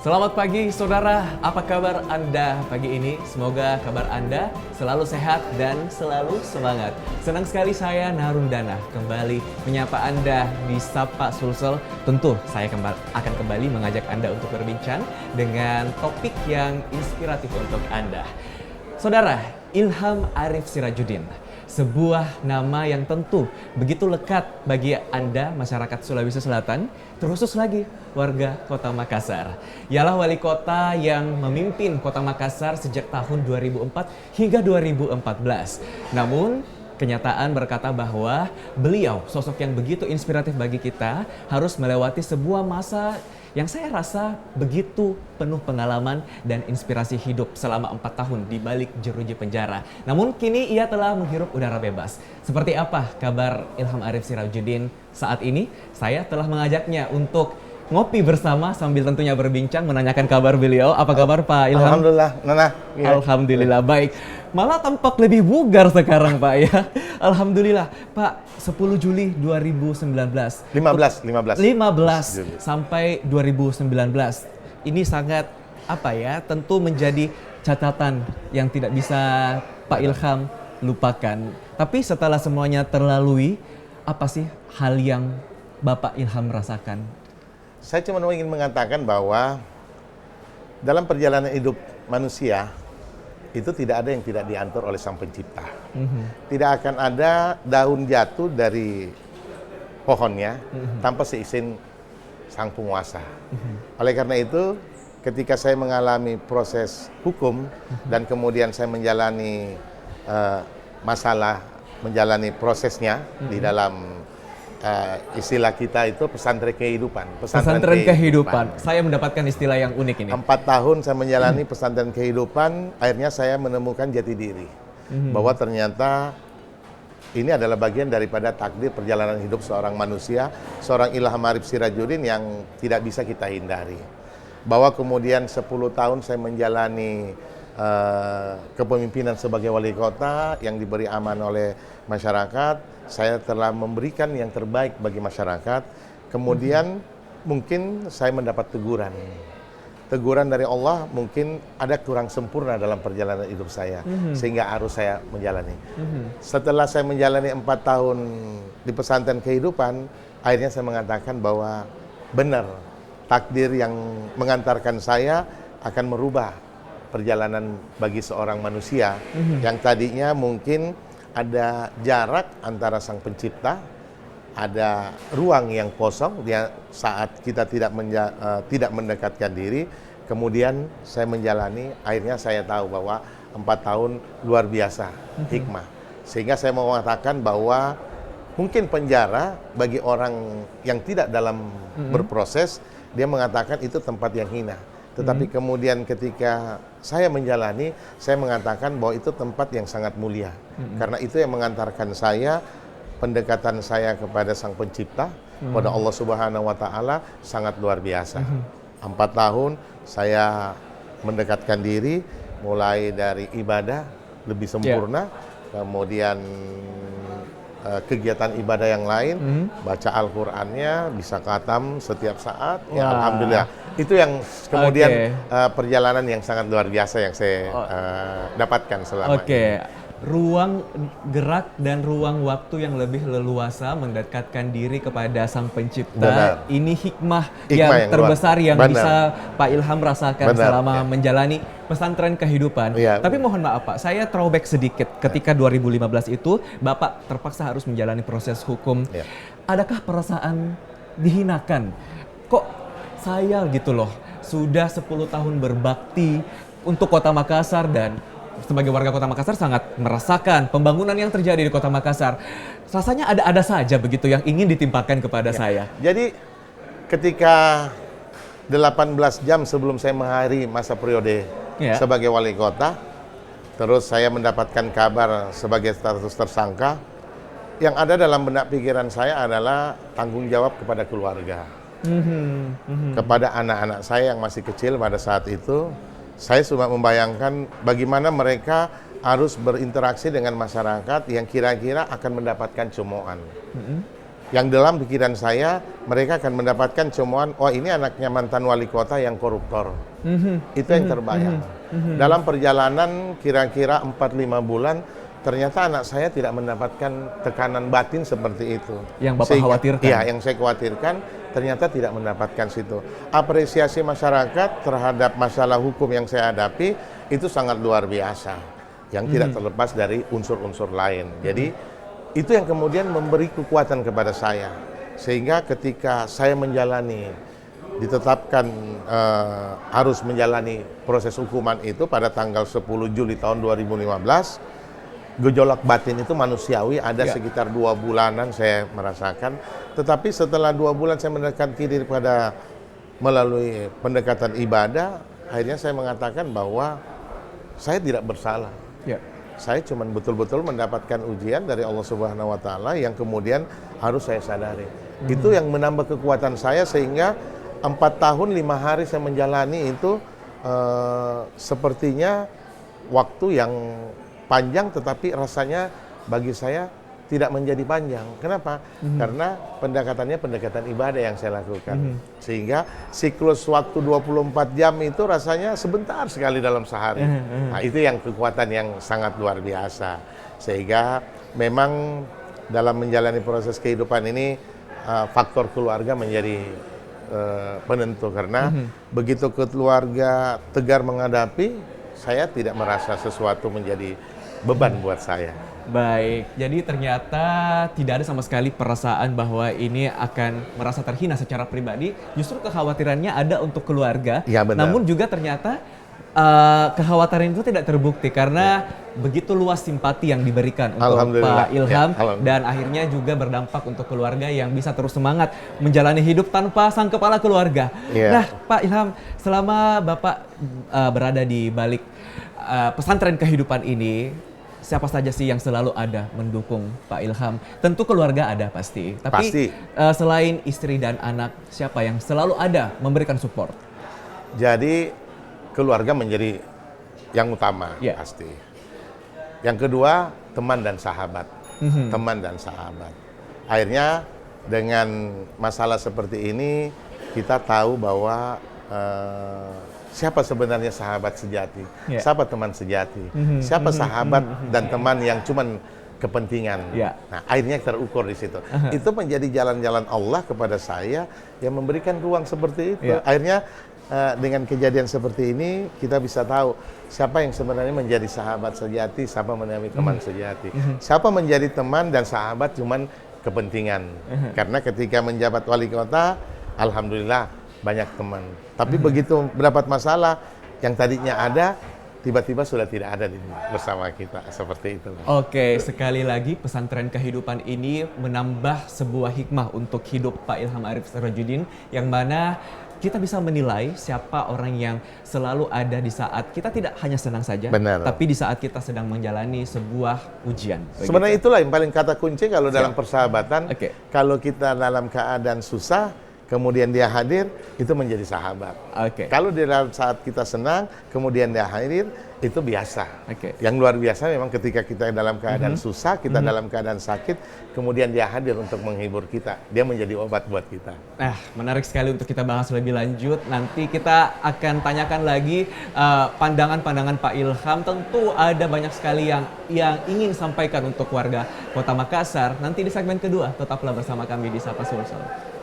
Selamat pagi saudara, apa kabar Anda pagi ini? Semoga kabar Anda selalu sehat dan selalu semangat. Senang sekali saya Narundana kembali menyapa Anda di Sapa Sulsel. Tentu saya akan kembali mengajak Anda untuk berbincang dengan topik yang inspiratif untuk Anda. Saudara, Ilham Arif Sirajuddin, sebuah nama yang tentu begitu lekat bagi Anda masyarakat Sulawesi Selatan, terkhusus lagi warga Kota Makassar. Ialah wali kota yang memimpin Kota Makassar sejak tahun 2004 hingga 2014. Namun, kenyataan berkata bahwa beliau, sosok yang begitu inspiratif bagi kita, harus melewati sebuah masa yang saya rasa begitu penuh pengalaman dan inspirasi hidup selama 4 tahun di balik jeruji penjara. Namun kini ia telah menghirup udara bebas. Seperti apa kabar Ilham Arif Sirajuddin saat ini? Saya telah mengajaknya untuk ngopi bersama sambil tentunya berbincang, menanyakan kabar beliau. Apa kabar Pak Ilham? Alhamdulillah, Nana. Ya. Alhamdulillah, baik. Malah tampak lebih bugar sekarang Pak ya. Alhamdulillah. Pak, 10 Juli 2019. 15 sampai 2019. Ini sangat tentu menjadi catatan yang tidak bisa Pak Ilham lupakan. Tapi setelah semuanya terlalui, apa sih hal yang Bapak Ilham rasakan? Saya cuma ingin mengatakan bahwa dalam perjalanan hidup manusia itu tidak ada yang tidak diatur oleh Sang Pencipta. Tidak akan ada daun jatuh dari pohonnya tanpa seizin Sang Penguasa. Oleh karena itu, ketika saya mengalami proses hukum dan kemudian saya menjalani menjalani prosesnya di dalam istilah kita itu pesantren kehidupan. Pesantren kehidupan. Saya mendapatkan istilah yang unik ini. 4 tahun saya menjalani pesantren kehidupan, akhirnya saya menemukan jati diri. Bahwa ternyata ini adalah bagian daripada takdir perjalanan hidup seorang manusia, seorang Ilham Arif Sirajuddin yang tidak bisa kita hindari. Bahwa kemudian 10 tahun saya menjalani kepemimpinan sebagai wali kota yang diberi aman oleh masyarakat. Saya telah memberikan yang terbaik bagi masyarakat. Kemudian mungkin saya mendapat teguran. Teguran dari Allah, mungkin ada kurang sempurna dalam perjalanan hidup saya. Sehingga harus saya menjalani. Setelah saya menjalani 4 tahun di pesantren kehidupan, akhirnya saya mengatakan bahwa benar takdir yang mengantarkan saya akan merubah perjalanan bagi seorang manusia yang tadinya mungkin ada jarak antara Sang Pencipta, ada ruang yang kosong dia saat kita tidak mendekatkan diri. Kemudian saya menjalani, akhirnya saya tahu bahwa 4 tahun luar biasa hikmah. Sehingga saya mau mengatakan bahwa mungkin penjara bagi orang yang tidak dalam berproses, dia mengatakan itu tempat yang hina. Tetapi kemudian ketika saya menjalani, saya mengatakan bahwa itu tempat yang sangat mulia. Karena itu yang mengantarkan saya, pendekatan saya kepada Sang Pencipta, pada Allah Subhanahu wa Ta'ala sangat luar biasa. 4 tahun saya mendekatkan diri, mulai dari ibadah lebih sempurna, kemudian kegiatan ibadah yang lain, baca Al-Qur'annya, bisa khatam setiap saat. Ya, alhamdulillah. Itu yang kemudian perjalanan yang sangat luar biasa yang saya dapatkan selama ini. Ruang gerak dan ruang waktu yang lebih leluasa mendekatkan diri kepada Sang Pencipta. Benar. Ini hikmah yang terbesar yang bisa Pak Ilham rasakan selama menjalani pesantren kehidupan. Tapi mohon maaf Pak, saya throwback sedikit. Ketika 2015 itu Bapak terpaksa harus menjalani proses hukum. Adakah perasaan dihinakan? Kok saya gitu loh, sudah 10 tahun berbakti untuk Kota Makassar dan sebagai warga Kota Makassar sangat merasakan pembangunan yang terjadi di Kota Makassar. Rasanya ada-ada saja begitu yang ingin ditimpakan kepada saya. Jadi ketika 18 jam sebelum saya mengakhiri masa periode sebagai wali kota, terus saya mendapatkan kabar sebagai status tersangka, yang ada dalam benak pikiran saya adalah tanggung jawab kepada keluarga. Kepada anak-anak saya yang masih kecil pada saat itu, saya cuma membayangkan bagaimana mereka harus berinteraksi dengan masyarakat yang kira-kira akan mendapatkan cemoohan. Yang dalam pikiran saya, mereka akan mendapatkan cumuan, oh ini anaknya mantan wali kota yang koruptor. Itu yang terbayang. Dalam perjalanan kira-kira 4-5 bulan, ternyata anak saya tidak mendapatkan tekanan batin seperti itu. Yang Bapak khawatirkan? Iya, yang saya khawatirkan ternyata tidak mendapatkan situ. Apresiasi masyarakat terhadap masalah hukum yang saya hadapi itu sangat luar biasa. Yang tidak terlepas dari unsur-unsur lain. Jadi itu yang kemudian memberi kekuatan kepada saya. Sehingga ketika saya ditetapkan harus menjalani proses hukuman itu pada tanggal 10 Juli tahun 2015, gejolak batin itu manusiawi, ada sekitar 2 bulanan saya merasakan. Tetapi setelah 2 bulan saya mendekatkan diri melalui pendekatan ibadah, akhirnya saya mengatakan bahwa saya tidak bersalah. Saya cuma betul-betul mendapatkan ujian dari Allah Subhanahu wa Ta'ala yang kemudian harus saya sadari. Itu yang menambah kekuatan saya sehingga 4 tahun 5 hari saya menjalani itu sepertinya waktu yang panjang, tetapi rasanya bagi saya tidak menjadi panjang. Kenapa? Karena pendekatannya pendekatan ibadah yang saya lakukan. Sehingga siklus waktu 24 jam itu rasanya sebentar sekali dalam sehari. Nah, itu yang kekuatan yang sangat luar biasa. Sehingga memang dalam menjalani proses kehidupan ini faktor keluarga menjadi penentu. Karena begitu keluarga tegar menghadapi, saya tidak merasa sesuatu menjadi beban buat saya. Baik, jadi ternyata tidak ada sama sekali perasaan bahwa ini akan merasa terhina secara pribadi. Justru kekhawatirannya ada untuk keluarga. Ya, benar. Namun juga ternyata kekhawatiran itu tidak terbukti karena begitu luas simpati yang diberikan untuk Pak Ilham dan akhirnya juga berdampak untuk keluarga yang bisa terus semangat menjalani hidup tanpa sang kepala keluarga. Nah, Pak Ilham, selama Bapak berada di balik pesantren kehidupan ini, siapa saja sih yang selalu ada mendukung Pak Ilham? Tentu keluarga ada pasti. Tapi selain istri dan anak, siapa yang selalu ada memberikan support? Jadi keluarga menjadi yang utama pasti. Yang kedua, teman dan sahabat. Teman dan sahabat. Akhirnya dengan masalah seperti ini, kita tahu bahwa siapa sebenarnya sahabat sejati, siapa teman sejati, siapa sahabat dan teman yang cuman kepentingan. Nah, akhirnya terukur di situ. Itu menjadi jalan-jalan Allah kepada saya yang memberikan ruang seperti itu. Akhirnya dengan kejadian seperti ini kita bisa tahu siapa yang sebenarnya menjadi sahabat sejati, siapa menjadi teman sejati. Siapa menjadi teman dan sahabat cuman kepentingan. Karena ketika menjabat wali kota, alhamdulillah banyak teman. Tapi begitu mendapat masalah yang tadinya ada, tiba-tiba sudah tidak ada bersama kita, seperti itu. Oke, sekali lagi pesantren kehidupan ini menambah sebuah hikmah untuk hidup Pak Ilham Arif Sirajuddin, yang mana kita bisa menilai siapa orang yang selalu ada di saat kita tidak hanya senang saja, tapi di saat kita sedang menjalani sebuah ujian. Sebenarnya itulah yang paling kata kunci kalau dalam persahabatan. Kalau kita dalam keadaan susah, kemudian dia hadir, itu menjadi sahabat. Kalau di dalam saat kita senang, kemudian dia hadir, itu biasa. Yang luar biasa memang ketika kita dalam keadaan susah, kita dalam keadaan sakit, kemudian dia hadir untuk menghibur kita. Dia menjadi obat buat kita. Nah, menarik sekali untuk kita bahas lebih lanjut. Nanti kita akan tanyakan lagi pandangan-pandangan Pak Ilham. Tentu ada banyak sekali yang ingin sampaikan untuk warga Kota Makassar. Nanti di segmen kedua, tetaplah bersama kami di Sapa Sulsel.